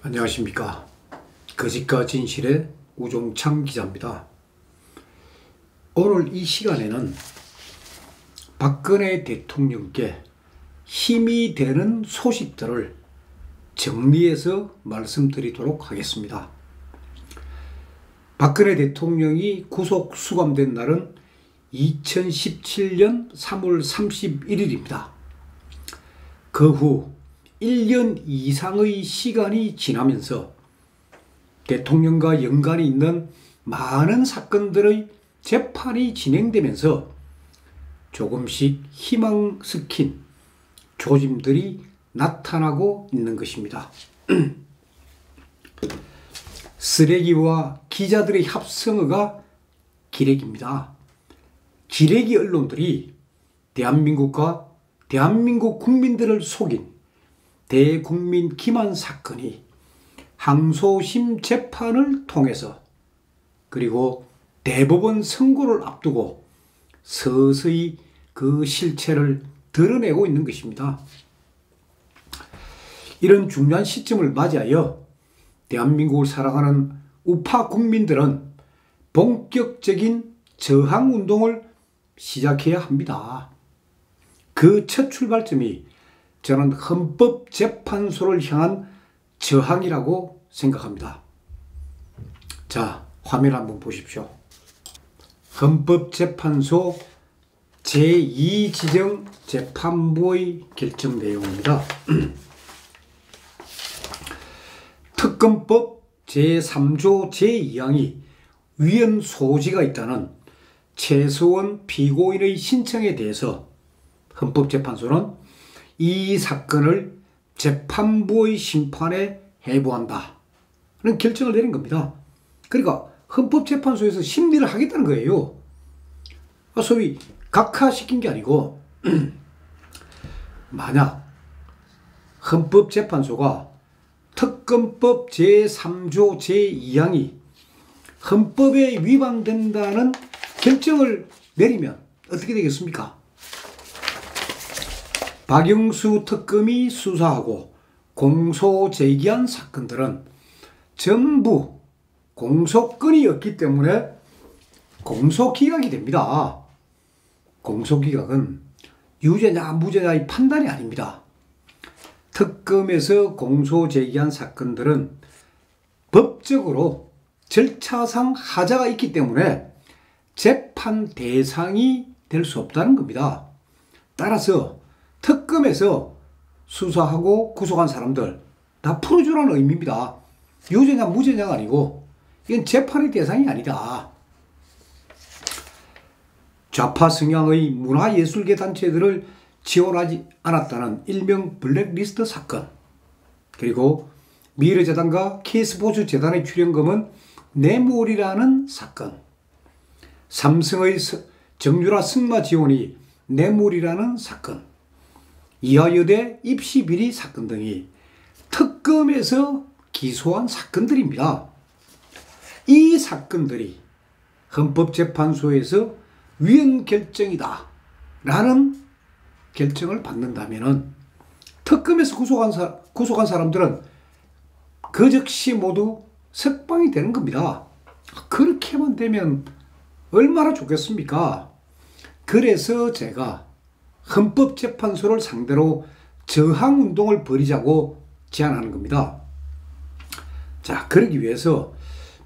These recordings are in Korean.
안녕하십니까. 거짓과 진실의 우종창 기자입니다. 오늘 이 시간에는 박근혜 대통령께 힘이 되는 소식들을 정리해서 말씀드리도록 하겠습니다. 박근혜 대통령이 구속 수감된 날은 2017년 3월 31일입니다. 그 후 1년 이상의 시간이 지나면서 대통령과 연관이 있는 많은 사건들의 재판이 진행되면서 조금씩 희망 섞인 조짐들이 나타나고 있는 것입니다. 쓰레기와 기자들의 합성어가 기레기입니다. 기레기 언론들이 대한민국과 대한민국 국민들을 속인 대국민 기만 사건이 항소심 재판을 통해서 그리고 대법원 선고를 앞두고 서서히 그 실체를 드러내고 있는 것입니다. 이런 중요한 시점을 맞이하여 대한민국을 사랑하는 우파 국민들은 본격적인 저항운동을 시작해야 합니다. 그 첫 출발점이 저는 헌법재판소를 향한 저항이라고 생각합니다. 자, 화면 한번 보십시오. 헌법재판소 제2지정 재판부의 결정 내용입니다. 특검법 제3조 제2항이 위헌 소지가 있다는 최서원 피고인의 신청에 대해서 헌법재판소는 이 사건을 재판부의 심판에 해부한다 는 결정을 내린 겁니다. 그러니까 헌법재판소에서 심리를 하겠다는 거예요. 소위 각하시킨 게 아니고 만약 헌법재판소가 특검법 제3조 제2항이 헌법에 위반된다는 결정을 내리면 어떻게 되겠습니까? 박영수 특검이 수사하고 공소 제기한 사건들은 전부 공소권이었기 때문에 공소기각이 됩니다. 공소기각은 유죄냐 무죄냐의 판단이 아닙니다. 특검에서 공소 제기한 사건들은 법적으로 절차상 하자가 있기 때문에 재판 대상이 될 수 없다는 겁니다. 따라서 특검에서 수사하고 구속한 사람들 다 풀어주라는 의미입니다. 유죄냐 무죄냐가 아니고 이건 재판의 대상이 아니다. 좌파 성향의 문화예술계 단체들을 지원하지 않았다는 일명 블랙리스트 사건, 그리고 미르재단과 K스포츠재단의 출연금은 뇌물이라는 사건, 삼성의 정유라 승마 지원이 뇌물이라는 사건, 이화여대 입시비리 사건 등이 특검에서 기소한 사건들입니다. 이 사건들이 헌법재판소에서 위헌 결정이다 라는 결정을 받는다면 특검에서 구속한 사람들은 그 즉시 모두 석방이 되는 겁니다. 그렇게만 되면 얼마나 좋겠습니까? 그래서 제가 헌법재판소를 상대로 저항운동을 벌이자고 제안하는 겁니다. 자, 그러기 위해서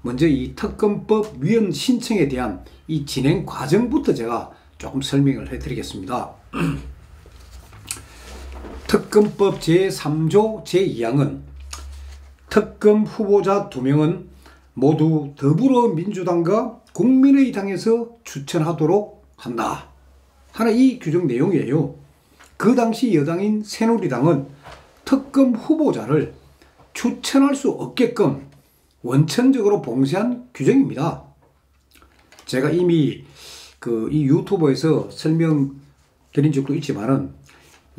먼저 이 특검법 위헌 신청에 대한 이 진행 과정부터 제가 조금 설명을 해드리겠습니다. 특검법 제3조 제2항은 특검 후보자 2명은 모두 더불어민주당과 국민의당에서 추천하도록 한다 하는 이 규정 내용이에요. 그 당시 여당인 새누리당은 특검 후보자를 추천할 수 없게끔 원천적으로 봉쇄한 규정입니다. 제가 이미 이 유튜브에서 설명드린 적도 있지만은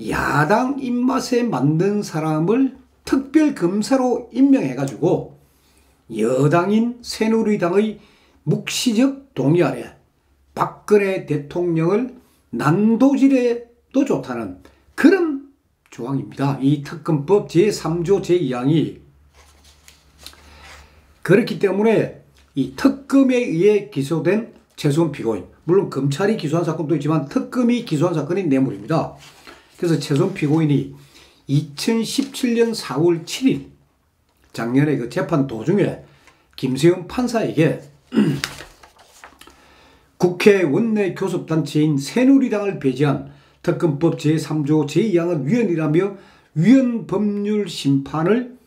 야당 입맛에 맞는 사람을 특별검사로 임명해가지고 여당인 새누리당의 묵시적 동의 아래 박근혜 대통령을 난도질해도 좋다는 그런 조항입니다. 이 특검법 제3조 제2항이 그렇기 때문에 이 특검에 의해 기소된 최소한 피고인, 물론 검찰이 기소한 사건도 있지만 특검이 기소한 사건이 뇌물입니다. 그래서 최소한 피고인이 2017년 4월 7일 작년에 그 재판 도중에 김세현 판사에게 국회 원내 교섭단체인 새누리당을 배제한 특검법 제3조 제2항은 위헌이라며 위헌 법률 심판을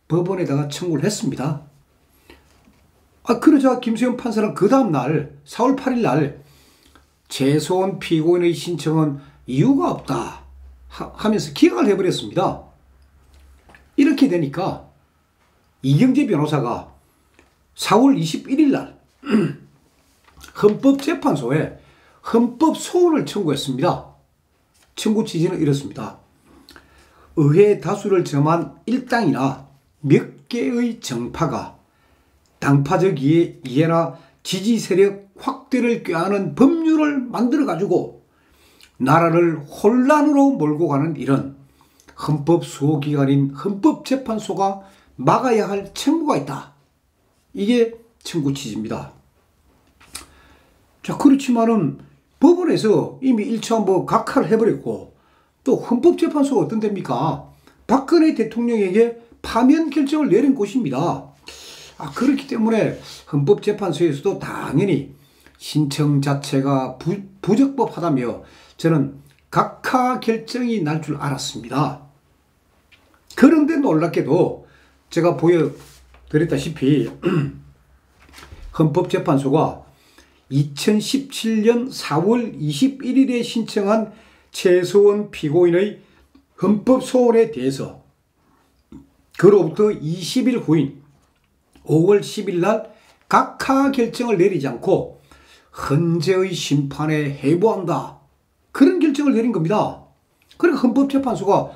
법원에다가 청구를 했습니다. 그러자 김세현 판사는 그 다음날 4월 8일 날 최소한 피고인의 신청은 이유가 없다 하면서 기각을 해버렸습니다. 이렇게 되니까 이경재 변호사가 4월 21일 날 헌법재판소에 헌법소원을 청구했습니다. 청구 취지는 이렇습니다. 의회 다수를 점한 일당이나 몇 개의 정파가 당파적 이해나 지지 세력 확대를 꾀하는 법률을 만들어가지고 나라를 혼란으로 몰고 가는 일은 헌법 수호기관인 헌법재판소가 막아야 할 책무가 있다. 이게 청구 취지입니다. 자, 그렇지만은 법원에서 이미 1차 각하를 해버렸고 또 헌법재판소가 어떤 데입니까? 박근혜 대통령에게 파면 결정을 내린 곳입니다. 그렇기 때문에 헌법재판소에서도 당연히 신청 자체가 부적법하다며 저는 각하 결정이 날 줄 알았습니다. 그런데 놀랍게도 제가 보여드렸다시피 헌법재판소가 2017년 4월 21일에 신청한 최소한 피고인의 헌법소원에 대해서 그로부터 20일 후인 5월 10일 날 각하 결정을 내리지 않고 헌재의 심판에 회부한다. 그런 결정을 내린 겁니다. 그러니까 헌법재판소가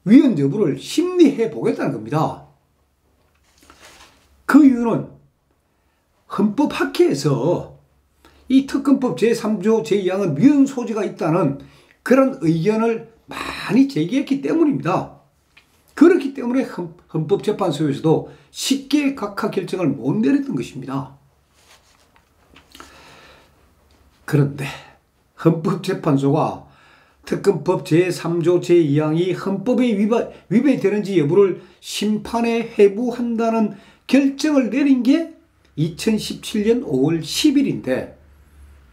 위헌 여부를 심리해 보겠다는 겁니다. 그 이유는 헌법학회에서 이 특검법 제3조 제2항은 위헌 소지가 있다는 그런 의견을 많이 제기했기 때문입니다. 그렇기 때문에 헌법재판소에서도 쉽게 각하 결정을 못 내렸던 것입니다. 그런데 헌법재판소가 특검법 제3조 제2항이 헌법에 위배되는지 여부를 심판에 회부한다는 결정을 내린 게 2017년 5월 10일인데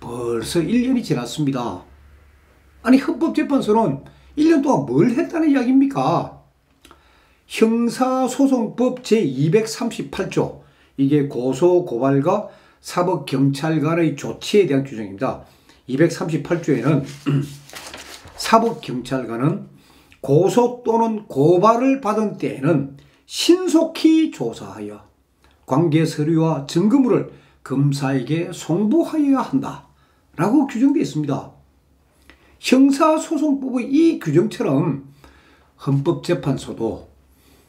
벌써 1년이 지났습니다. 아니 헌법재판소는 1년 동안 뭘 했다는 이야기입니까? 형사소송법 제238조 이게 고소고발과 사법경찰 간의 조치에 대한 규정입니다. 238조에는 사법경찰관은 고소 또는 고발을 받은 때에는 신속히 조사하여 관계 서류와 증거물을 검사에게 송부하여야 한다 라고 규정되어 있습니다. 형사소송법의 이 규정처럼 헌법재판소도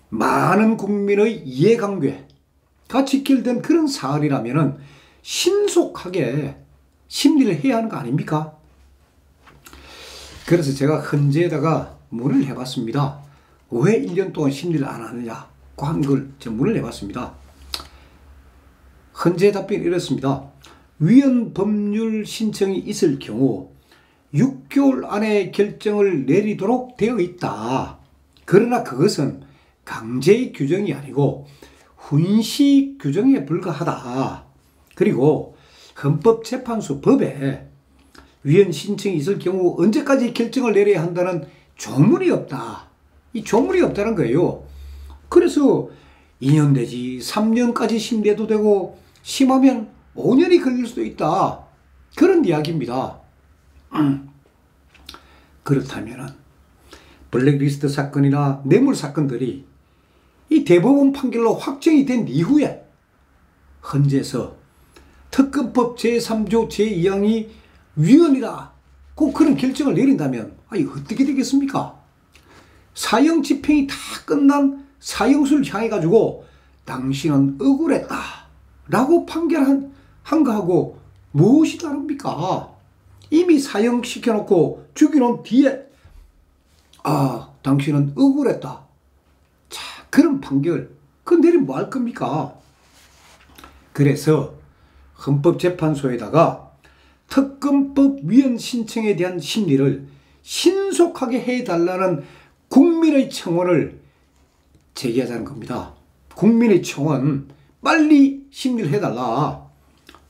많은 국민의 이해관계가 직결된 그런 사안이라면 신속하게 심리를 해야 하는 거 아닙니까? 그래서 제가 헌재에다가 문을 해봤습니다. 왜 1년 동안 심리를 안 하느냐고 한 걸 제가 문을 해봤습니다. 헌재 답변이 이렇습니다. 위헌 법률 신청이 있을 경우 6개월 안에 결정을 내리도록 되어 있다. 그러나 그것은 강제의 규정이 아니고 훈시 규정에 불과하다. 그리고 헌법재판소 법에 위헌 신청이 있을 경우 언제까지 결정을 내려야 한다는 조문이 없다. 이 조문이 없다는 거예요. 그래서 2년 내지 3년까지 심리해도 되고 심하면 5년이 걸릴 수도 있다. 그런 이야기입니다. 그렇다면 블랙리스트 사건이나 뇌물 사건들이 이 대법원 판결로 확정이 된 이후에 헌재에서 특검법 제3조 제2항이 위헌이다. 꼭 그런 결정을 내린다면 이거 어떻게 되겠습니까? 사형 집행이 다 끝난 사형수를 향해 가지고 당신은 억울했다 라고 판결한 거하고 무엇이 다릅니까? 이미 사형 시켜놓고 죽여놓은 뒤에 당신은 억울했다. 자, 그런 판결 그 내리면 뭐 할 겁니까? 그래서 헌법재판소에다가 특검법 위헌 신청에 대한 심리를 신속하게 해달라는 국민의 청원을 제기하자는 겁니다. 국민의 청원 빨리 심리를 해달라.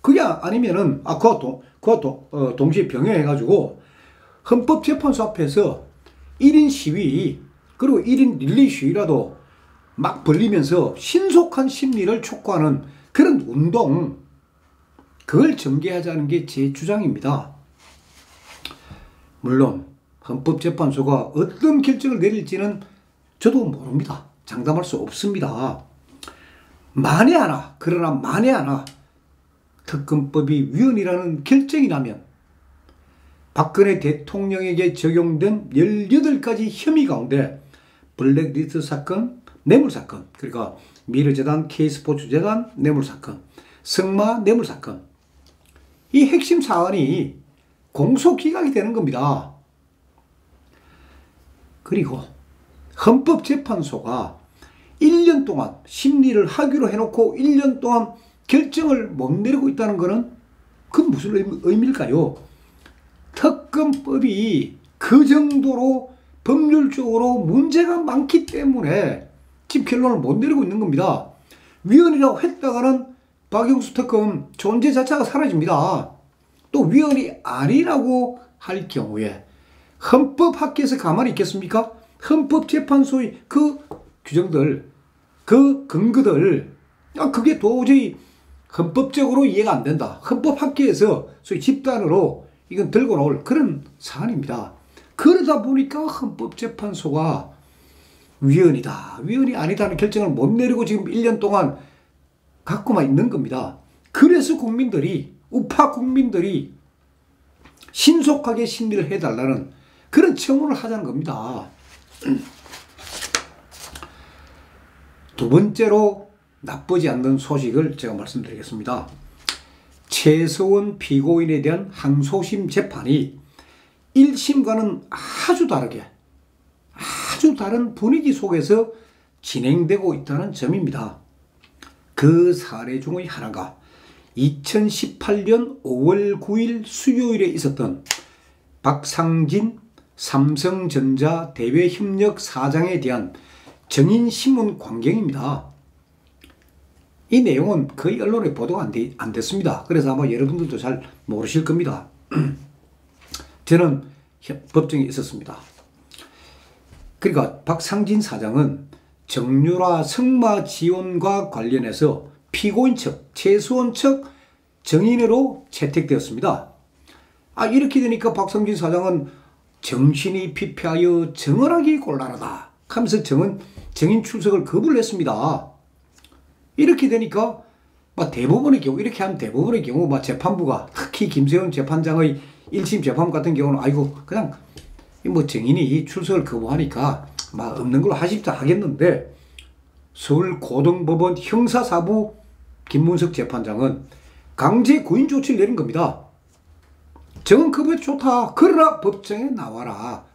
그게 아니면은 그것도 동시에 병행해가지고 헌법재판소 앞에서 1인 시위 그리고 1인 릴레이 시위라도 막 벌리면서 신속한 심리를 촉구하는 그런 운동, 그걸 전개하자는 게 제 주장입니다. 물론 헌법재판소가 어떤 결정을 내릴지는 저도 모릅니다. 장담할 수 없습니다. 만에 하나, 그러나 만에 하나 특검법이 위헌이라는 결정이 나면 박근혜 대통령에게 적용된 18가지 혐의 가운데 블랙리스트 사건, 뇌물사건, 그러니까 미르재단, K스포츠재단 뇌물사건, 승마 뇌물사건, 이 핵심 사안이 공소기각이 되는 겁니다. 그리고 헌법재판소가 1년 동안 심리를 하기로 해놓고 1년 동안 결정을 못 내리고 있다는 것은 그건 무슨 의미일까요? 특검법이 그 정도로 법률적으로 문제가 많기 때문에 지금 결론을 못 내리고 있는 겁니다. 위헌이라고 했다가는 박영수 특검 존재 자체가 사라집니다. 또 위헌이 아니라고 할 경우에 헌법학계에서 가만히 있겠습니까? 헌법재판소의 그 규정들, 그 근거들, 그게 도저히 헌법적으로 이해가 안 된다. 헌법학계에서 소위 집단으로 이건 들고 나올 그런 사안입니다. 그러다 보니까 헌법재판소가 위헌이다, 위헌이 아니다는 결정을 못 내리고 지금 1년 동안 갖고만 있는 겁니다. 그래서 국민들이, 우파 국민들이 신속하게 심리를 해달라는 그런 청원을 하자는 겁니다. 두 번째로 나쁘지 않는 소식을 제가 말씀드리겠습니다. 최서원 피고인에 대한 항소심 재판이 1심과는 아주 다르게, 아주 다른 분위기 속에서 진행되고 있다는 점입니다. 그 사례 중의 하나가 2018년 5월 9일 수요일에 있었던 박상진 삼성전자 대외협력사장에 대한 정인신문 광경입니다. 이 내용은 거의 언론에 보도가 안 됐습니다. 그래서 아마 여러분들도 잘 모르실 겁니다. 저는 법정에 있었습니다. 그러니까 박상진 사장은 정유라 승마 지원과 관련해서 피고인 측, 최수원 측 정인으로 채택되었습니다. 이렇게 되니까 박상진 사장은 정신이 피폐하여 정언하기 곤란하다 하면서 정인 출석을 거부를 했습니다. 이렇게 되니까 대부분의 경우, 이렇게 하면 대부분의 경우 재판부가, 특히 김세훈 재판장의 1심 재판 같은 경우는 그냥 정인이 출석을 거부하니까 없는 걸로 하십자 하겠는데, 서울고등법원 형사사부 김문석 재판장은 강제 구인 조치를 내린 겁니다. 정은 거부해 좋다. 그러나 법정에 나와라.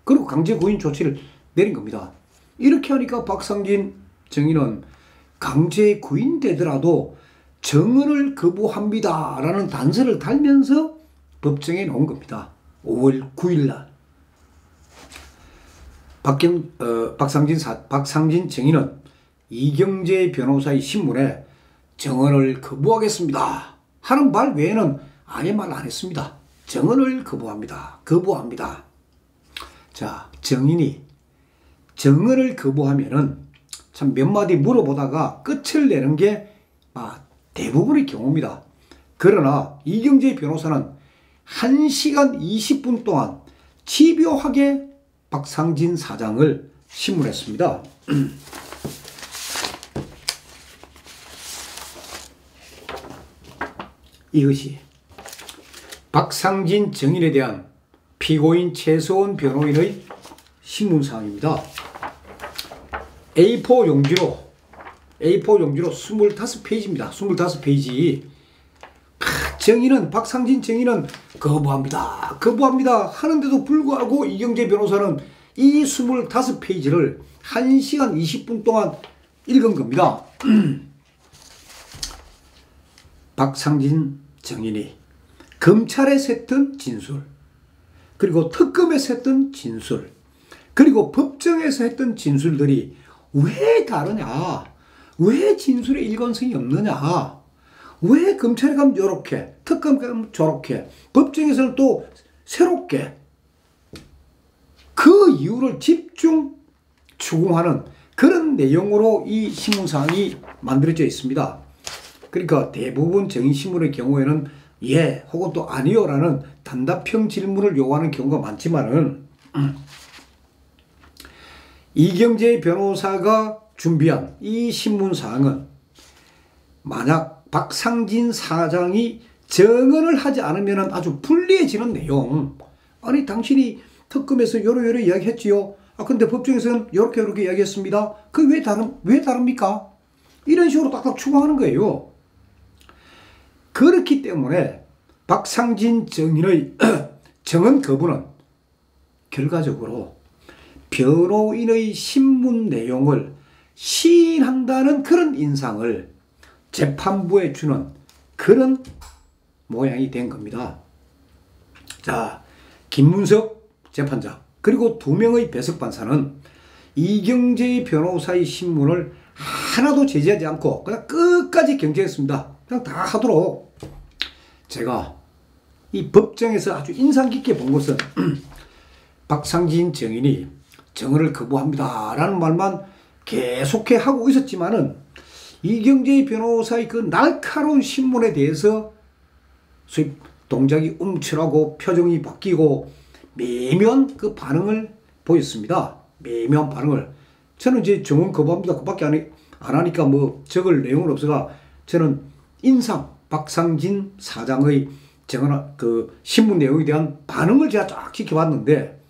그리고 강제 구인 조치를 내린 겁니다. 이렇게 하니까 박상진 정인은 강제 구인되더라도 정언을 거부합니다 라는 단서를 달면서 법정에 나온 겁니다. 5월 9일 날. 박상진 정인은 이경재 변호사의 신문에 정언을 거부하겠습니다 하는 말 외에는 아예 말 안 했습니다. 정언을 거부합니다. 자, 정인이 정언을 거부하면은 참 몇 마디 물어보다가 끝을 내는 게 대부분의 경우입니다. 그러나 이경재 변호사는 1시간 20분 동안 집요하게 박상진 사장을 신문했습니다. 이것이 박상진 정인에 대한 피고인 최서원 변호인의 신문사항입니다. A4 용지로 25페이지입니다. 25페이지. 박상진 정인은 거부합니다 하는데도 불구하고 이경재 변호사는 이 25페이지를 1시간 20분 동안 읽은 겁니다. 박상진 증인이 검찰에서 했던 진술, 그리고 특검에서 했던 진술, 그리고 법정에서 했던 진술들이 왜 다르냐? 왜 진술의 일관성이 없느냐? 왜 검찰에 가면 이렇게, 특검에 가면 저렇게, 법정에서는 또 새롭게, 그 이유를 집중 추궁하는 그런 내용으로 이 신문사항이 만들어져 있습니다. 그러니까 대부분 정의신문의 경우에는 예 혹은 또 아니요 라는 단답형 질문을 요구하는 경우가 많지만은 이경재 변호사가 준비한 이 신문사항은 만약 박상진 사장이 증언을 하지 않으면 아주 불리해지는 내용, 아니 당신이 특검에서 요러 이야기했지요. 근데 법정에서는 요렇게 이야기했습니다. 그 왜 다릅니까? 이런 식으로 딱딱 추궁하는 거예요. 그렇기 때문에 박상진 증인의 증언 거부는 결과적으로 변호인의 신문 내용을 시인한다는 그런 인상을 재판부에 주는 그런 모양이 된 겁니다. 자, 김문석 재판장 그리고 2명의 배석판사는 이경재 변호사의 신문을 하나도 제지하지 않고 그냥 끝까지 경쟁했습니다. 그냥 다 하도록. 제가 이 법정에서 아주 인상 깊게 본 것은 박상진 증인이 증언을 거부합니다 라는 말만 계속해 하고 있었지만은 이경재 변호사의 그 날카로운 신문에 대해서 소위 동작이 움츠라고 표정이 바뀌고 미묘한 그 반응을 보였습니다. 미묘한 반응을. 저는 이제 증언 거부합니다 그밖에 안 하니까 뭐 적을 내용은 없어가 저는 인상 박상진 사장의 증언 그 신문 내용에 대한 반응을 제가 쫙 지켜봤는데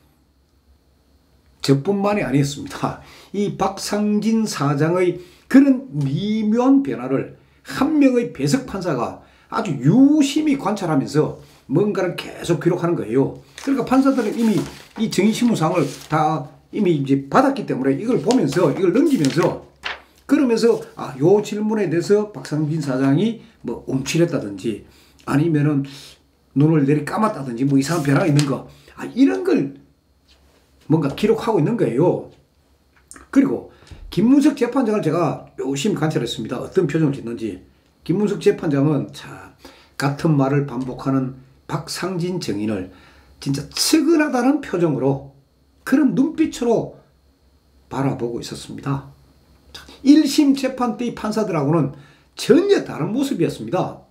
저뿐만이 아니었습니다. 이 박상진 사장의 그런 미묘한 변화를 한 명의 배석 판사가 아주 유심히 관찰하면서 뭔가를 계속 기록하는 거예요. 그러니까 판사들은 이미 이 정의신문상을 다 이미 이제 받았기 때문에 이걸 보면서 이걸 넘기면서 그러면서 요 질문에 대해서 박상진 사장이 뭐 움찔했다든지 아니면은 눈을 내리 감았다든지 뭐 이상한 변화가 있는 거 이런 걸 뭔가 기록하고 있는 거예요. 그리고 김문석 재판장을 제가 열심히 관찰했습니다. 어떤 표정을 짓는지. 김문석 재판장은 같은 말을 반복하는 박상진 증인을 진짜 측은하다는 표정으로 그런 눈빛으로 바라보고 있었습니다. 1심 재판 때의 판사들하고는 전혀 다른 모습이었습니다.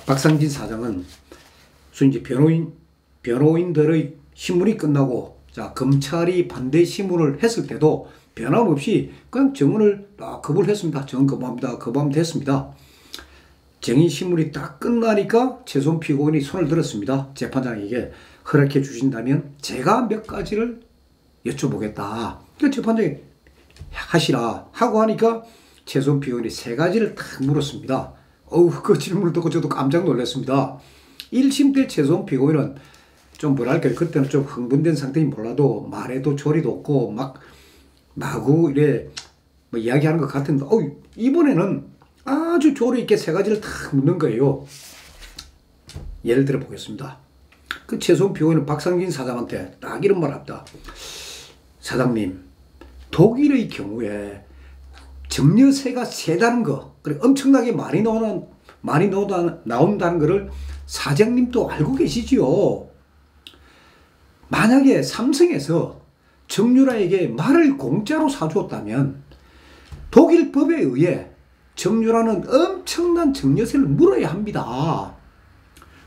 박상진 사장은 이제 변호인들의 신문이 끝나고 검찰이 반대 신문을 했을 때도 변함없이 그냥 증언을 거부를 했습니다. 증언 거부합니다 했습니다. 정의신문이 딱 끝나니까 최소한 피고인이 손을 들었습니다. 재판장에게 허락해 주신다면 제가 몇 가지를 여쭤보겠다. 그러니까 재판장이 하시라 하고 하니까 최소한 피고인이 3가지를 딱 물었습니다. 그 질문을 듣고 저도 깜짝 놀랐습니다. 1심 때 최소한 피고인은 좀 뭐랄까요, 그때는 좀 흥분된 상태인 몰라도 말에도 조리도 없고 마구 이래 뭐 이야기하는 것 같은데 이번에는 아주 조리 있게 3가지를 딱 묻는 거예요. 예를 들어 보겠습니다. 그 최소한 피고인은 박상진 사장한테 딱 이런 말 합니다. 사장님, 독일의 경우에 정려세가 세다는 거, 그래 엄청나게 많이 나온다는 거를 사장님도 알고 계시지요. 만약에 삼성에서 정유라에게 말을 공짜로 사주었다면 독일 법에 의해 정유라는 엄청난 정려세를 물어야 합니다.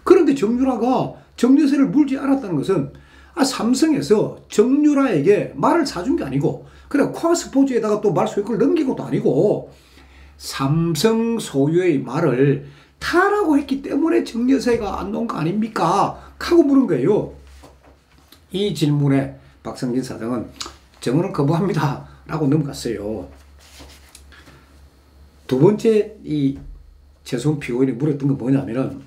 그런데 정유라가 정려세를 물지 않았다는 것은 삼성에서 정유라에게 말을 사준 게 아니고 그래 코아스포츠에다가 또 말 소유권을 넘긴 것도 아니고 삼성 소유의 말을 타라고 했기 때문에 정려세가 안 나온 거 아닙니까? 하고 물은 거예요. 이 질문에 박상진 사장은 증언을 거부합니다 라고 넘어갔어요. 두 번째 이 최소한 피고인이 물었던 건 뭐냐면은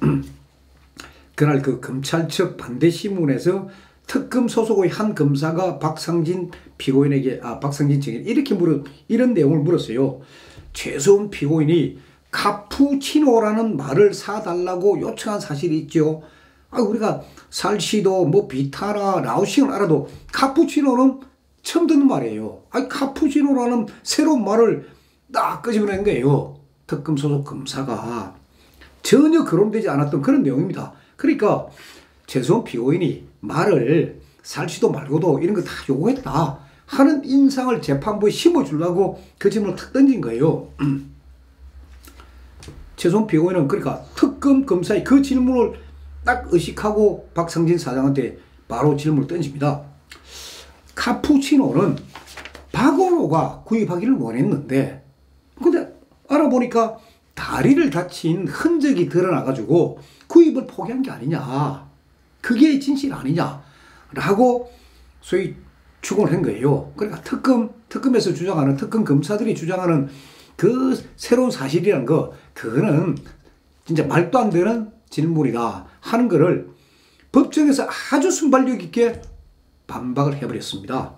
그날 그 검찰 측 반대 신문에서 특검 소속의 한 검사가 박상진 피고인에게 박상진 증인 이렇게 이런 내용을 물었어요. 최소한 피고인이 카푸치노라는 말을 사달라고 요청한 사실이 있죠. 우리가 살시도 뭐 비타나 라오싱을 알아도 카푸치노는 처음 듣는 말이에요. 카푸치노라는 새로운 말을 딱 끄집어낸 거예요. 특검 소속 검사가 전혀 거론되지 않았던 그런 내용입니다. 그러니까 최소한 피고인이 말을 살시도 말고도 이런 거 다 요구했다 하는 인상을 재판부에 심어주려고 그 질문을 탁 던진 거예요. 최소한 피고인은 그러니까 특검 검사의 그 질문을 딱 의식하고 박상진 사장한테 바로 질문을 던집니다. 카푸치노는 박원호가 구입하기를 원했는데 근데 알아보니까 다리를 다친 흔적이 드러나가지고 구입을 포기한 게 아니냐. 그게 진실 아니냐라고 소위 추궁을 한 거예요. 그러니까 특검에서 주장하는 특검 검사들이 주장하는 그 새로운 사실이라는 거 그거는 진짜 말도 안 되는 질문이다 하는 거를 법정에서 아주 순발력 있게 반박을 해버렸습니다.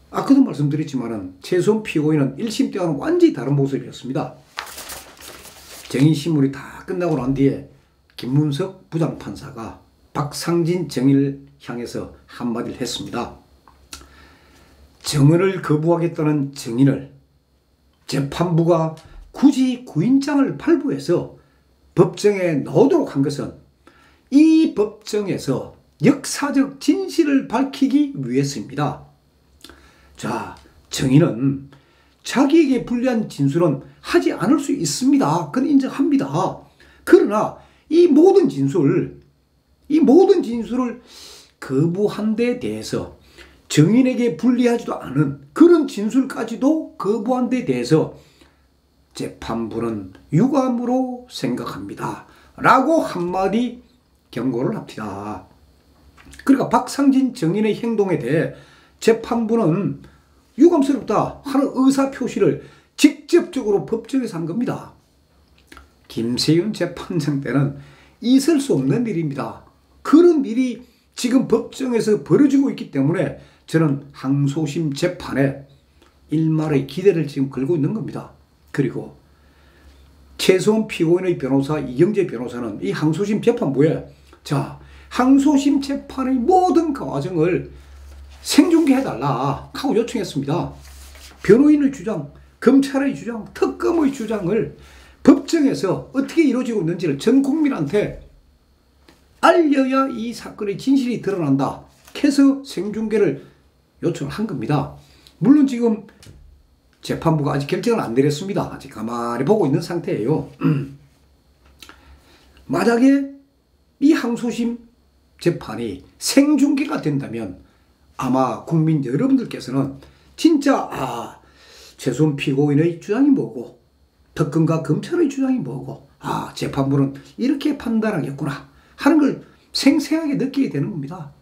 아까도 말씀드렸지만은 최소한 피고인은 1심 때와는 완전히 다른 모습이었습니다. 증인신문이 다 끝나고 난 뒤에 김문석 부장판사가 박상진 증인을 향해서 한마디를 했습니다. 증언을 거부하겠다는 증인을 재판부가 굳이 구인장을 발부해서 법정에 넣도록 한 것은 이 법정에서 역사적 진실을 밝히기 위해서입니다. 자, 증인은 자기에게 불리한 진술은 하지 않을 수 있습니다. 그건 인정합니다. 그러나 이 모든 진술을 거부한 데 대해서 증인에게 불리하지도 않은 그런 진술까지도 거부한 데 대해서 재판부는 유감으로 생각합니다. 라고 한마디 경고를 합니다. 그러니까 박상진 증인의 행동에 대해 재판부는 유감스럽다 하는 의사표시를 직접적으로 법정에서 한 겁니다. 김세윤 재판장 때는 있을 수 없는 일입니다. 그런 일이 지금 법정에서 벌어지고 있기 때문에 저는 항소심 재판에 일말의 기대를 지금 걸고 있는 겁니다. 그리고 최소한 피고인의 변호사 이경재 변호사는 이 항소심 재판부에 항소심 재판의 모든 과정을 생중계해달라 하고 요청했습니다. 변호인의 주장, 검찰의 주장, 특검의 주장을 법정에서 어떻게 이루어지고 있는지를 전 국민한테 알려야 이 사건의 진실이 드러난다 해서 생중계를 요청한 겁니다. 물론 지금 재판부가 아직 결정을 안 내렸습니다. 아직 가만히 보고 있는 상태예요. 만약에 이 항소심 재판이 생중계가 된다면 아마 국민 여러분들께서는 진짜 최소한 피고인의 주장이 뭐고 특검과 검찰의 주장이 뭐고 재판부는 이렇게 판단하겠구나 하는 걸 생생하게 느끼게 되는 겁니다.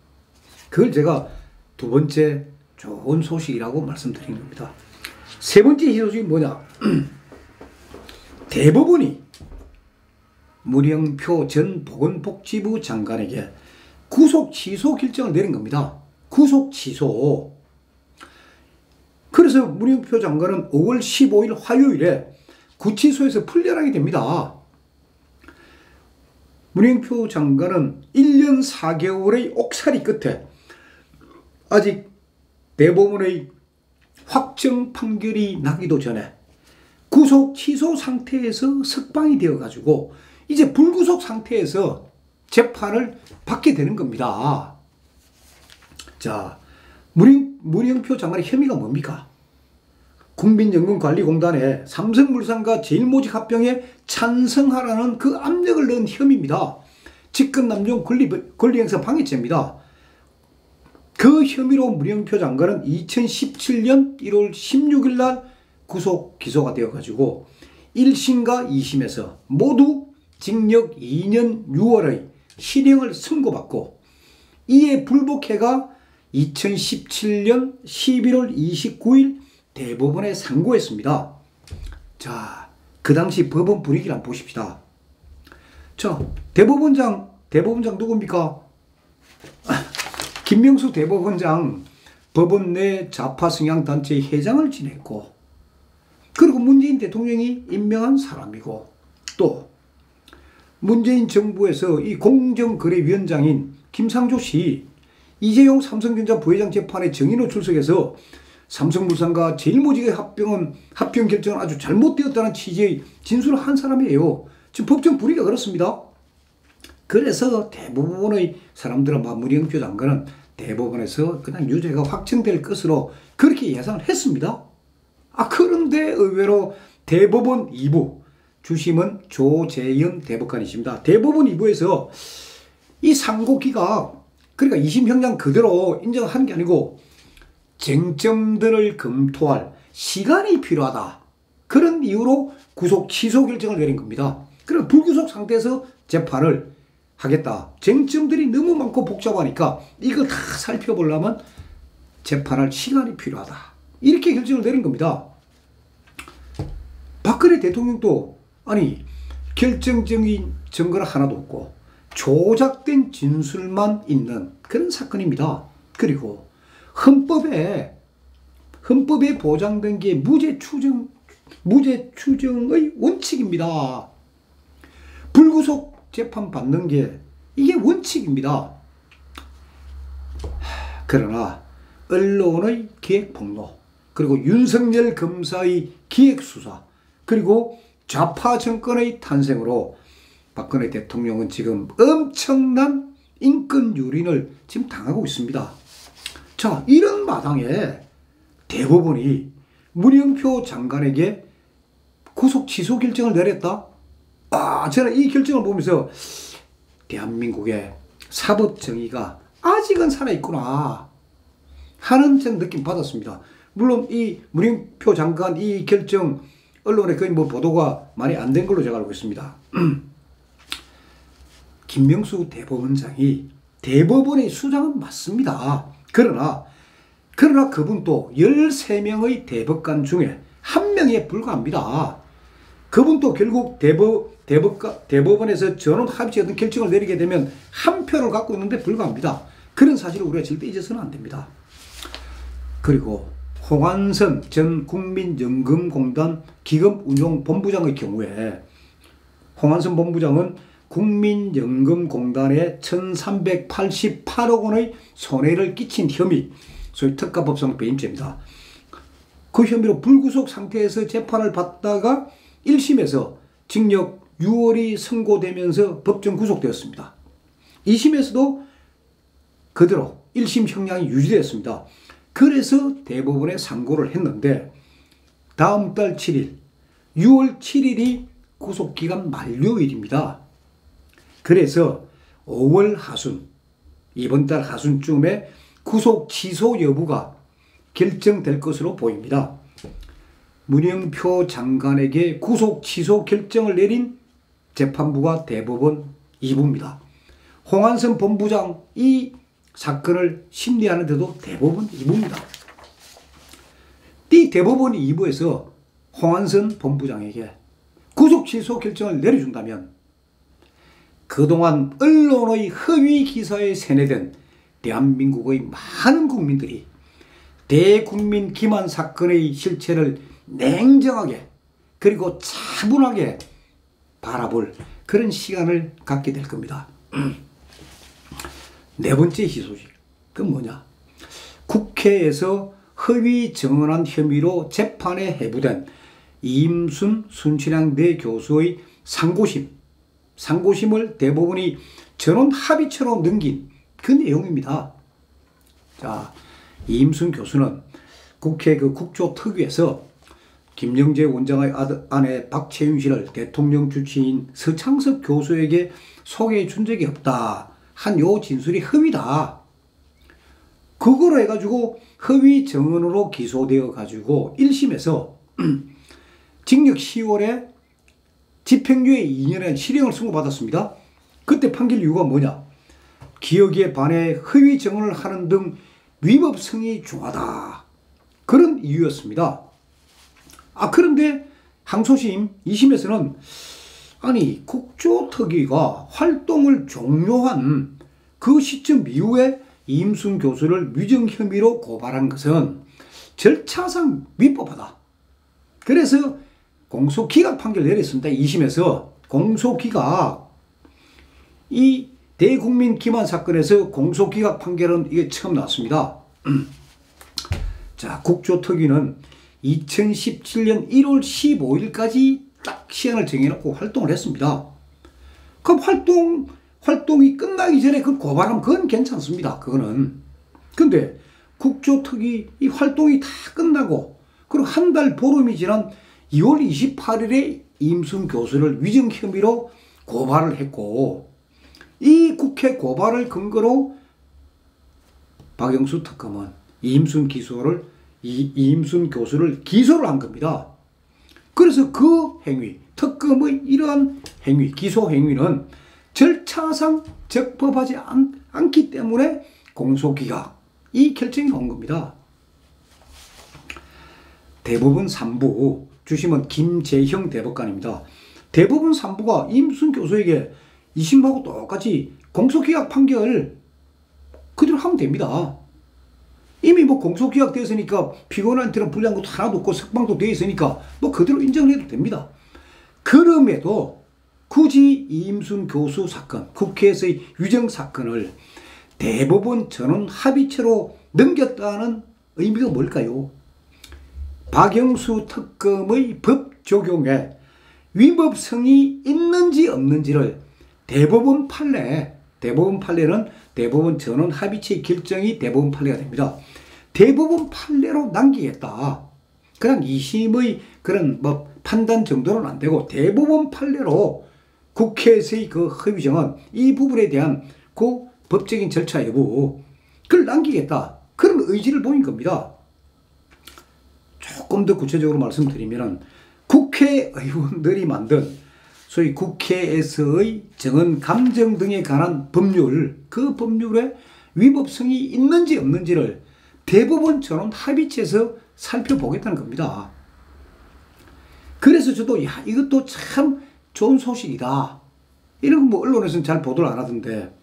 그걸 제가 두 번째 좋은 소식이라고 말씀드린 겁니다. 세 번째 소식이 뭐냐? 대법원이 문영표 전 보건복지부 장관에게 구속 취소 결정을 내린 겁니다. 구속 취소. 그래서 문영표 장관은 5월 15일 화요일에 구치소에서 풀려나게 됩니다. 문영표 장관은 1년 4개월의 옥살이 끝에 아직 대법원의 확정 판결이 나기도 전에 구속 취소 상태에서 석방이 되어가지고 이제 불구속 상태에서 재판을 받게 되는 겁니다. 자, 문영표 장관의 혐의가 뭡니까? 국민연금관리공단에 삼성물산과 제일모직 합병에 찬성하라는 그 압력을 넣은 혐의입니다. 직권남용 권리행사 방해죄입니다. 그 혐의로 문영표 장관은 2017년 1월 16일 날 구속 기소가 되어가지고 1심과 2심에서 모두 징역 2년 6월의 실형을 선고받고 이에 불복해가 2017년 11월 29일 대법원에 상고했습니다. 자, 그 당시 법원 분위기를 한번 보십시다. 자, 대법원장 누굽니까? 김명수 대법원장 법원 내 좌파 성향 단체의 회장을 지냈고, 그리고 문재인 대통령이 임명한 사람이고, 또 문재인 정부에서 이 공정거래위원장인 김상조 씨, 이재용 삼성전자 부회장 재판에 정인으로 출석해서 삼성물산과 제일모직의 합병 결정은 아주 잘못되었다는 취지의 진술을 한 사람이에요. 지금 법정 분위기가 그렇습니다. 그래서 대부분의 사람들은 문영표 장관은 대법원에서 그냥 유죄가 확정될 것으로 그렇게 예상을 했습니다. 그런데 의외로 대법원 2부, 주심은 조재현 대법관이십니다. 대법원 2부에서 이 상고 기각, 그러니까 2심 형량 그대로 인정한 게 아니고 쟁점들을 검토할 시간이 필요하다, 그런 이유로 구속 취소 결정을 내린 겁니다. 그럼 불구속 상태에서 재판을 하겠다. 쟁점들이 너무 많고 복잡하니까 이걸 다 살펴보려면 재판할 시간이 필요하다, 이렇게 결정을 내린 겁니다. 박근혜 대통령도 결정적인 증거는 하나도 없고 조작된 진술만 있는 그런 사건입니다. 그리고 헌법에 보장된 게 무죄 추정의 원칙입니다. 불구속 재판 받는 게 이게 원칙입니다. 그러나 언론의 기획 폭로, 그리고 윤석열 검사의 기획 수사, 그리고 좌파 정권의 탄생으로 박근혜 대통령은 지금 엄청난 인권 유린을 지금 당하고 있습니다. 자, 이런 마당에 대법원이 문영표 장관에게 구속 취소 결정을 내렸다? 저는 이 결정을 보면서 대한민국의 사법정의가 아직은 살아있구나 하는 느낌 받았습니다. 물론 이 문영표 장관 이 결정 언론에 거의 보도가 많이 안 된 걸로 제가 알고 있습니다. 김명수 대법원장이 대법원의 수장은 맞습니다. 그러나 그분도 13명의 대법관 중에 한 명에 불과합니다. 그분도 결국 대법원에서 전원 합의체 어떤 결정을 내리게 되면 한 표를 갖고 있는데 불과합니다. 그런 사실을 우리가 절대 잊어서는 안 됩니다. 그리고 홍한선 전 국민연금공단 기금운용본부장의 경우에 홍한선 본부장은 국민연금공단에 1388억 원의 손해를 끼친 혐의, 소위 특가법상 배임죄입니다. 그 혐의로 불구속 상태에서 재판을 받다가 1심에서 징역 6월이 선고되면서 법정 구속되었습니다. 2심에서도 그대로 1심 형량이 유지되었습니다. 그래서 대법원에 상고를 했는데 다음 달 7일, 6월 7일이 구속기간 만료일입니다. 그래서 5월 하순, 이번 달 하순쯤에 구속 취소 여부가 결정될 것으로 보입니다. 문영표 장관에게 구속 취소 결정을 내린 재판부가 대법원 2부입니다. 홍한선 본부장 이 사건을 심리하는 데도 대법원 2부입니다. 이 대법원 2부에서 홍한선 본부장에게 구속 취소 결정을 내려준다면 그동안 언론의 허위 기사에 세뇌된 대한민국의 많은 국민들이 대국민 기만 사건의 실체를 냉정하게 그리고 차분하게 바라볼 그런 시간을 갖게 될 겁니다. 네 번째 희소식, 그건 뭐냐? 국회에서 허위 증언한 혐의로 재판에 회부된 이임순 순천향대 교수의 상고심을 대법원이 전원 합의체로 넘긴 그 내용입니다. 자, 이임순 교수는 국회 국조특위에서 김영재 원장의 아내 박채윤 씨를 대통령 주치인 서창석 교수에게 소개해 준 적이 없다 한 요 진술이 허위다. 그거로 해가지고 허위 증언으로 기소되어 가지고 1심에서 징역 10월에 집행유예 2년의 실형을 선고받았습니다. 그때 판결 이유가 뭐냐? 기억에 반해 허위 증언을 하는 등 위법성이 중하다. 그런 이유였습니다. 그런데 항소심 2심에서는 국조특위가 활동을 종료한 그 시점 이후에 이임순 교수를 위증 혐의로 고발한 것은 절차상 위법하다. 그래서 공소기각 판결을 내렸습니다. 2심에서 공소기각, 이 대국민 기만 사건에서 공소기각 판결은 이게 처음 나왔습니다. 자, 국조특위는 2017년 1월 15일까지 딱 시한을 정해놓고 활동을 했습니다. 그 활동이 끝나기 전에 그 고발하면 그건 괜찮습니다. 그거는. 근데 국조특위 이 활동이 다 끝나고 그리고 한 달 보름이 지난 2월 28일에 이임순 교수를 위증 혐의로 고발을 했고, 이 국회 고발을 근거로 박영수 특검은 이임순 교수를 기소를 한 겁니다. 그래서 그 행위, 특검의 이러한 행위, 기소 행위는 절차상 적법하지 않기 때문에 공소기각, 이 결정이 나온 겁니다. 대법원 3부 주심은 김재형 대법관입니다. 대법원 3부가 이임순 교수에게 2심하고 똑같이 공소기각 판결 그대로 하면 됩니다. 이미 뭐 공소기각 됐으니까 피고인한테는 불리한 것도 하나도 없고 석방도 되어 있으니까 뭐 그대로 인정해도 됩니다. 그럼에도 굳이 이임순 교수 사건, 국회에서의 위증 사건을 대법원 전원 합의체로 넘겼다는 의미가 뭘까요? 박영수 특검의 법 적용에 위법성이 있는지 없는지를 대법원 판례는 대법원 전원 합의체 결정이 대법원 판례가 됩니다. 대법원 판례로 남기겠다. 그냥 2심의 그런 뭐 판단 정도는 안 되고 대법원 판례로 국회에서의 그 허위정은 이 부분에 대한 그 법적인 절차 여부, 그걸 남기겠다. 그런 의지를 보인 겁니다. 조금 더 구체적으로 말씀드리면 국회의원들이 만든 소위 국회에서의 정언 감정 등에 관한 법률, 그 법률에 위법성이 있는지 없는지를 대법원 전원 합의체에서 살펴보겠다는 겁니다. 그래서 저도 이것도 참 좋은 소식이다. 이런 거 뭐 언론에서는 잘 보도를 안 하던데.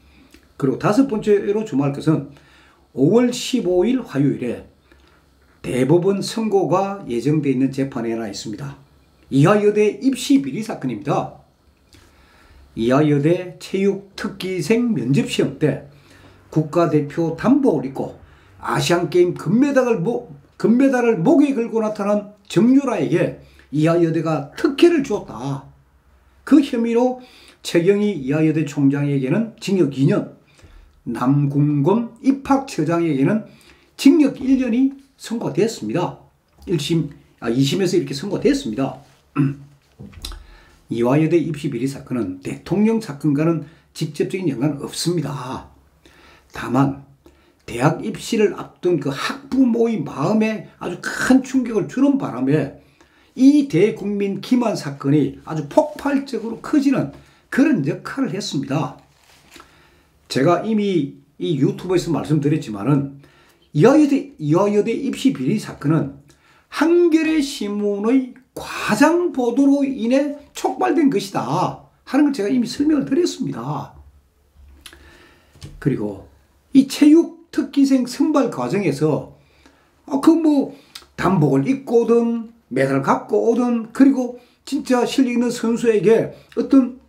그리고 다섯 번째로 주목할 것은 5월 15일 화요일에 대법원 선고가 예정되어 있는 재판이 하나 있습니다. 이화여대 입시 비리 사건입니다. 이화여대 체육특기생 면접시험 때 국가대표 단복을 입고 아시안게임 금메달을 목에 걸고 나타난 정유라에게 이화여대가 특혜를 주었다. 그 혐의로 최경희 이화여대 총장에게는 징역 2년, 남궁곤 입학처장에게는 징역 1년이 선고됐습니다. 2심에서 이렇게 선고됐습니다. 이화여대 입시 비리 사건은 대통령 사건과는 직접적인 연관은 없습니다. 다만 대학 입시를 앞둔 그 학부모의 마음에 아주 큰 충격을 주는 바람에 이 대국민 기만 사건이 아주 폭발적으로 커지는 그런 역할을 했습니다. 제가 이미 이 유튜브에서 말씀드렸지만은 이화여대 입시 비리 사건은 한겨레 신문의 과장 보도로 인해 촉발된 것이다 하는 걸 제가 이미 설명을 드렸습니다. 그리고 이 체육 특기생 선발 과정에서 그 뭐 단복을 입고 오든 메달을 갖고 오든 그리고 진짜 실력 있는 선수에게 어떤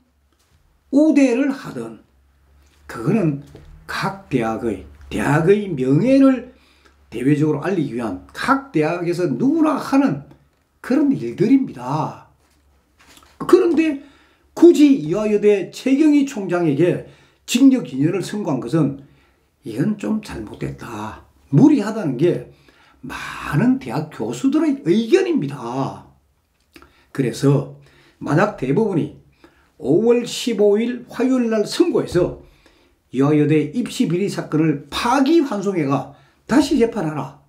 우대를 하든 그거는 각 대학의 명예를 대외적으로 알리기 위한 각 대학에서 누구나 하는 그런 일들입니다. 그런데 굳이 이화여대 최경희 총장에게 징역 2년을 선고한 것은 이건 좀 잘못됐다. 무리하다는 게 많은 대학 교수들의 의견입니다. 그래서 만약 대법원이 5월 15일 화요일 날 선고해서 이화여대 입시 비리 사건을 파기환송해가 다시 재판하라.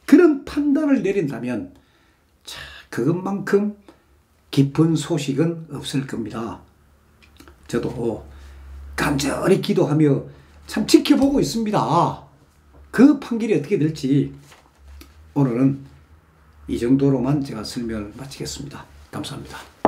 그런 판단을 내린다면 그것만큼 깊은 소식은 없을 겁니다. 저도 간절히 기도하며 참 지켜보고 있습니다. 그 판결이 어떻게 될지. 오늘은 이 정도로만 제가 설명을 마치겠습니다. 감사합니다.